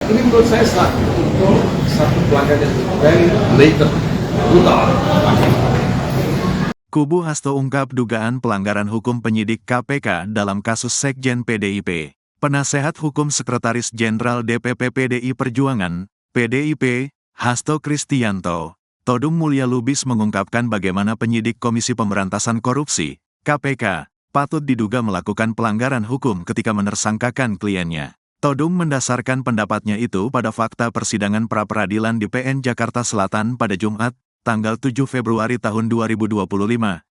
Ini menurut saya satu pelanggaran yang very blatant, brutal. Kubu Hasto ungkap dugaan pelanggaran hukum penyidik KPK dalam kasus Sekjen PDIP. Penasehat Hukum Sekretaris Jenderal DPP PDI Perjuangan, PDIP, Hasto Kristianto, Todung Mulya Lubis mengungkapkan bagaimana penyidik Komisi Pemberantasan Korupsi, KPK, patut diduga melakukan pelanggaran hukum ketika menersangkakan kliennya. Todung mendasarkan pendapatnya itu pada fakta persidangan pra-peradilan di PN Jakarta Selatan pada Jumat, tanggal 7 Februari tahun 2025,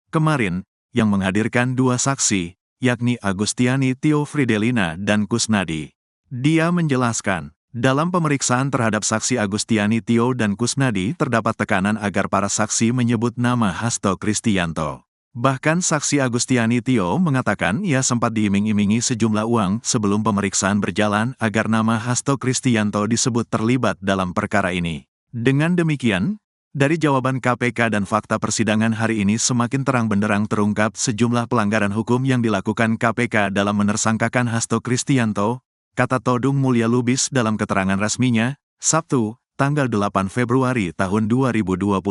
kemarin, yang menghadirkan dua saksi, yakni Agustiani Tio Fridelina dan Kusnadi. Dia menjelaskan, dalam pemeriksaan terhadap saksi Agustiani Tio dan Kusnadi terdapat tekanan agar para saksi menyebut nama Hasto Kristianto. Bahkan saksi Agustiani Tio mengatakan ia sempat diiming-imingi sejumlah uang sebelum pemeriksaan berjalan agar nama Hasto Kristianto disebut terlibat dalam perkara ini. Dengan demikian, dari jawaban KPK dan fakta persidangan hari ini semakin terang benderang terungkap sejumlah pelanggaran hukum yang dilakukan KPK dalam menersangkakan Hasto Kristianto, kata Todung Mulya Lubis dalam keterangan resminya, Sabtu, tanggal 8 Februari tahun 2025.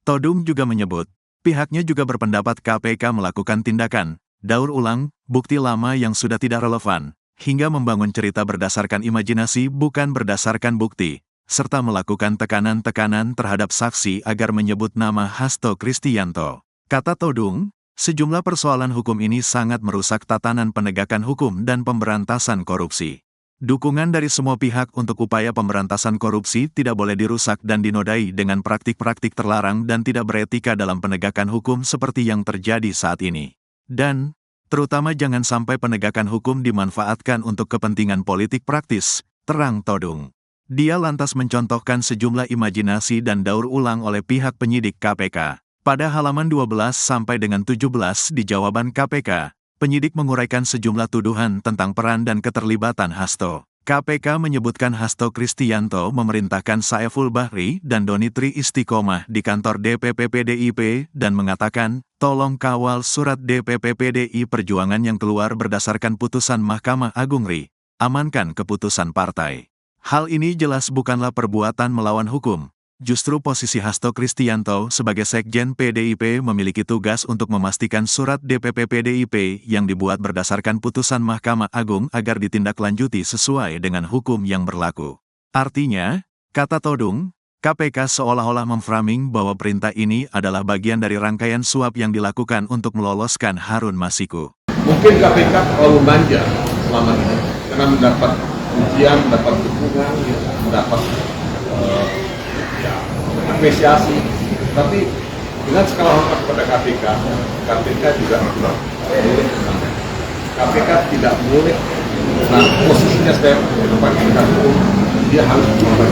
Todung juga menyebut, pihaknya juga berpendapat KPK melakukan tindakan, daur ulang, bukti lama yang sudah tidak relevan, hingga membangun cerita berdasarkan imajinasi bukan berdasarkan bukti, serta melakukan tekanan-tekanan terhadap saksi agar menyebut nama Hasto Kristianto. Kata Todung, sejumlah persoalan hukum ini sangat merusak tatanan penegakan hukum dan pemberantasan korupsi. Dukungan dari semua pihak untuk upaya pemberantasan korupsi tidak boleh dirusak dan dinodai dengan praktik-praktik terlarang dan tidak beretika dalam penegakan hukum seperti yang terjadi saat ini. Dan, terutama jangan sampai penegakan hukum dimanfaatkan untuk kepentingan politik praktis, terang Todung. Dia lantas mencontohkan sejumlah imajinasi dan daur ulang oleh pihak penyidik KPK. Pada halaman 12 sampai dengan 17 di jawaban KPK, penyidik menguraikan sejumlah tuduhan tentang peran dan keterlibatan Hasto. KPK menyebutkan Hasto Kristianto memerintahkan Saiful Bahri dan Donitri Istiqomah di kantor DPP PDIP dan mengatakan, tolong kawal surat DPP PDI Perjuangan yang keluar berdasarkan putusan Mahkamah Agung RI, amankan keputusan partai. Hal ini jelas bukanlah perbuatan melawan hukum. Justru posisi Hasto Kristianto sebagai Sekjen PDIP memiliki tugas untuk memastikan surat DPP PDIP yang dibuat berdasarkan putusan Mahkamah Agung agar ditindaklanjuti sesuai dengan hukum yang berlaku. Artinya, kata Todung, KPK seolah-olah memframing bahwa perintah ini adalah bagian dari rangkaian suap yang dilakukan untuk meloloskan Harun Masiku. Mungkin KPK terlalu manja selama ini karena mendapat ujian, mendapat dukungan, mendapat apresiasi. Tapi dengan skala hormat kepada KPK, KPK juga boleh menang. KPK tidak boleh, nah posisinya sebagai penegak hukum, dia harus berubah.